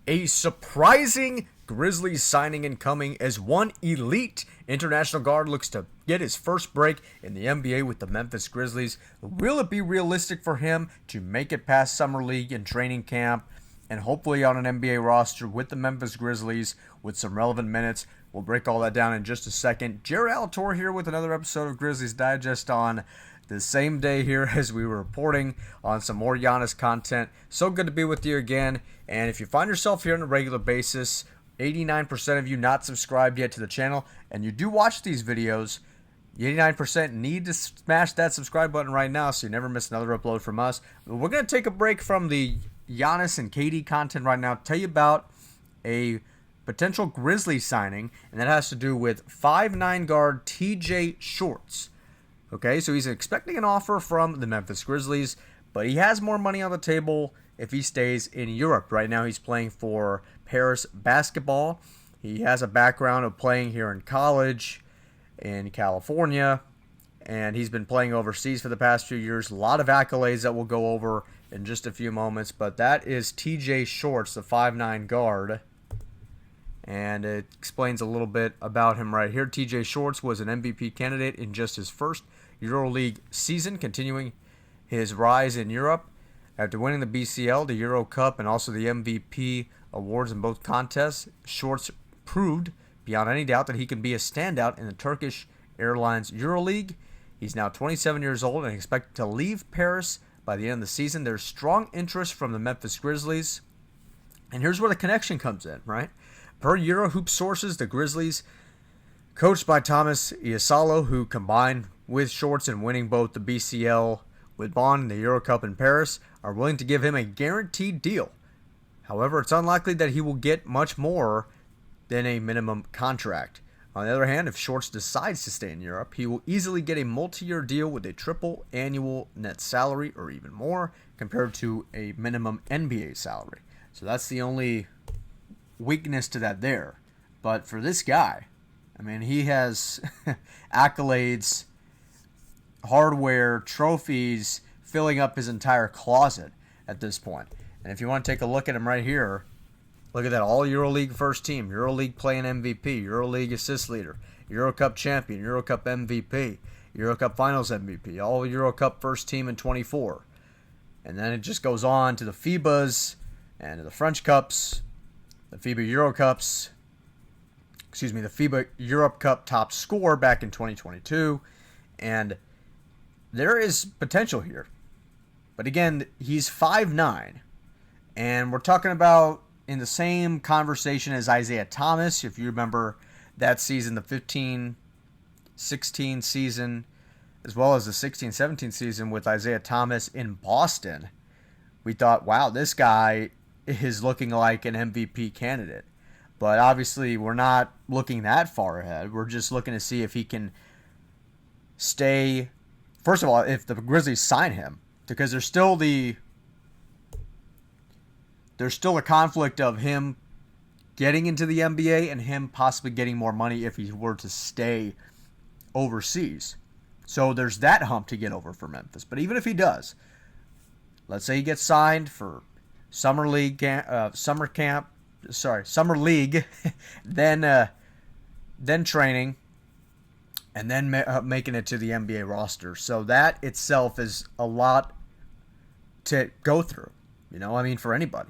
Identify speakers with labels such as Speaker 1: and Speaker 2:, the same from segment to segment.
Speaker 1: A surprising Grizzlies signing incoming as one elite international guard looks to get his first break in the NBA with the Memphis Grizzlies. Will it be realistic for him to make it past Summer League and training camp and hopefully on an NBA roster with the Memphis Grizzlies with some relevant minutes? We'll break all that down in just a second. Jared Alator here with another episode of Grizzlies Digest on the same day here as we were reporting on some more Giannis content. So good to be with you again. And if you find yourself here on a regular basis, 89% of you not subscribed yet to the channel, and you do watch these videos, 89% need to smash that subscribe button right now so you never miss another upload from us. We're going to take a break from the Giannis and KD content right now, tell you about a potential Grizzlies signing, and that has to do with 5'9" guard TJ Shorts. Okay, so he's expecting an offer from the Memphis Grizzlies, but he has more money on the table if he stays in Europe. Right now he's playing for Paris basketball. He has a background of playing here in college in California, and he's been playing overseas for the past few years. A lot of accolades that we'll go over in just a few moments, but that is TJ Shorts, the 5'9" guard. And it explains a little bit about him right here. TJ Shorts was an MVP candidate in just his first EuroLeague season, continuing his rise in Europe. After winning the BCL, the Euro Cup, and also the MVP awards in both contests, Shorts proved beyond any doubt that he can be a standout in the Turkish Airlines EuroLeague. He's now 27 years old and expected to leave Paris by the end of the season. There's strong interest from the Memphis Grizzlies. And here's where the connection comes in, right? Per Eurohoop sources, the Grizzlies, coached by Tuomas Iisalo, who combined with Shorts in winning both the BCL with Bonn and the Euro Cup in Paris, are willing to give him a guaranteed deal. However, it's unlikely that he will get much more than a minimum contract. On the other hand, if Shorts decides to stay in Europe, he will easily get a multi-year deal with a triple annual net salary or even more compared to a minimum NBA salary. So that's the only weakness to that there. But for this guy, I mean, he has accolades, hardware, trophies filling up his entire closet at this point. And if you want to take a look at him right here, look at that, all EuroLeague first team, EuroLeague playing MVP, EuroLeague assist leader, Euro Cup champion, Euro Cup MVP, Euro Cup Finals MVP, all Euro Cup first team in 24. And then it just goes on to the FIBAs and to the French Cups, the FIBA Euro Cups, the FIBA Europe Cup top scorer back in 2022. And there is potential here. But again, he's 5'9". And we're talking about in the same conversation as Isaiah Thomas, if you remember that season, the 15-16 season, as well as the 16-17 season with Isaiah Thomas in Boston. We thought, wow, this guy is looking like an MVP candidate. But obviously, we're not looking that far ahead. We're just looking to see if he can stay. First of all, if the Grizzlies sign him, because there's still a conflict of him getting into the NBA and him possibly getting more money if he were to stay overseas. So there's that hump to get over for Memphis. But even if he does, let's say he gets signed for Summer League, Summer League, then training, and then making it to the NBA roster. So that itself is a lot to go through. For anybody.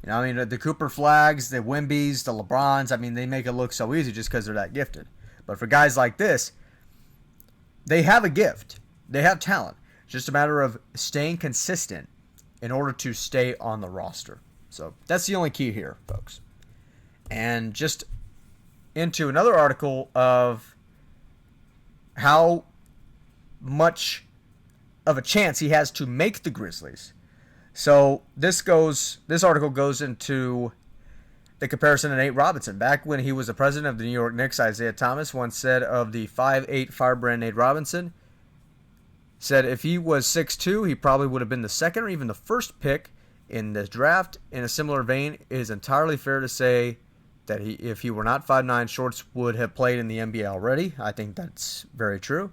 Speaker 1: The Cooper Flags, the Wimbys, the LeBrons, they make it look so easy just because they're that gifted. But for guys like this, they have a gift. They have talent. It's just a matter of staying consistent in order to stay on the roster. So that's the only key here, folks. And just into another article of how much of a chance he has to make the Grizzlies. So this article goes into the comparison to Nate Robinson. Back when he was the president of the New York Knicks, Isaiah Thomas once said of the 5'8" firebrand Nate Robinson, said if he was 6'2", he probably would have been the second or even the first pick in the draft. In a similar vein, it is entirely fair to say that if he were not 5'9", Shorts would have played in the NBA already. I think that's very true.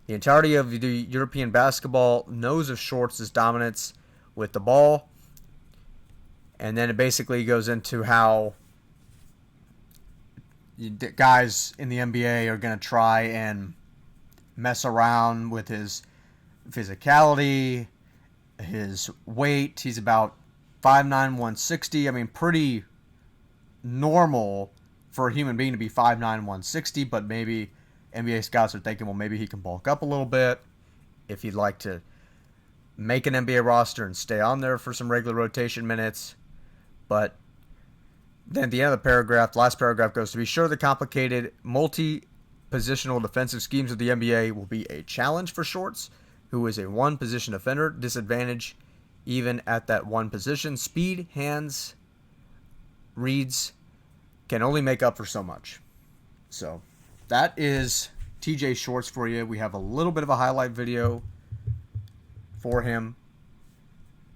Speaker 1: The entirety of the European basketball knows of Shorts' dominance with the ball. And then it basically goes into how guys in the NBA are going to try and mess around with his physicality, his weight. He's about 5'9", 160. I mean, pretty normal for a human being to be 5'9", 160, but maybe NBA scouts are thinking, well, maybe he can bulk up a little bit if he'd like to make an NBA roster and stay on there for some regular rotation minutes. But then at the end of the paragraph, the last paragraph goes, to be sure the complicated multi-positional defensive schemes of the NBA will be a challenge for Shorts, who is a one-position defender, disadvantage even at that one position. Speed, hands, reads can only make up for so much. So that is TJ Shorts for you. We have a little bit of a highlight video for him.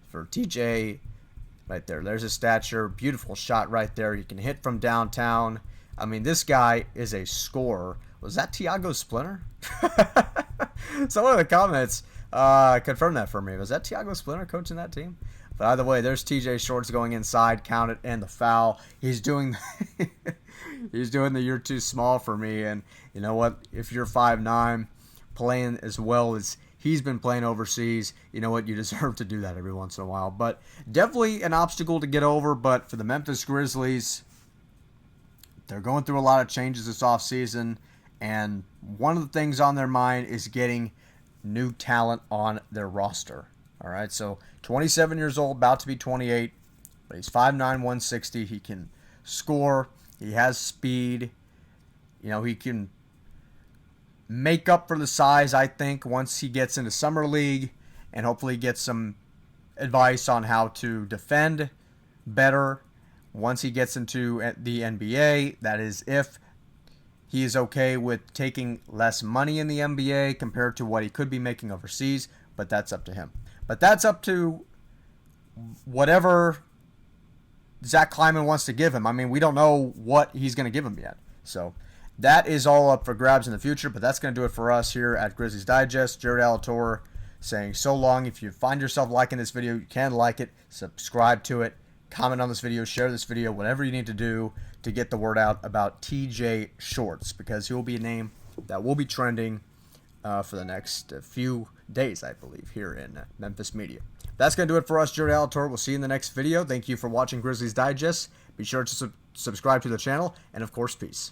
Speaker 1: For TJ, right there. There's his stature. Beautiful shot right there. He can hit from downtown. I mean, this guy is a scorer. Was that Tiago Splinter? Someone in the comments confirm that for me. Was that Tiago Splinter coaching that team? But either way, there's TJ Shorts going inside, count it, and the foul. He's doing he's doing the you're too small for me. And you know what? If you're 5'9", playing as well as he's been playing overseas, you know what? You deserve to do that every once in a while. But definitely an obstacle to get over. But for the Memphis Grizzlies, they're going through a lot of changes this offseason. And one of the things on their mind is getting new talent on their roster. All right, so 27 years old, about to be 28, but he's 5'9", 160. He can score. He has speed. You know, he can make up for the size, I think, once he gets into Summer League and hopefully get some advice on how to defend better once he gets into the NBA. That is, if he is okay with taking less money in the NBA compared to what he could be making overseas, but that's up to him. But that's up to whatever Zach Kleiman wants to give him. I mean, we don't know what he's going to give him yet. So that is all up for grabs in the future, but that's going to do it for us here at Grizzlies Digest. Jared Alatorre saying so long. If you find yourself liking this video, you can like it, subscribe to it, comment on this video, share this video, whatever you need to do to get the word out about TJ Shorts, because he will be a name that will be trending for the next few days, I believe, here in Memphis media. That's going to do it for us, Jared Alatorre. We'll see you in the next video. Thank you for watching Grizzlies Digest. Be sure to subscribe to the channel, and of course, peace.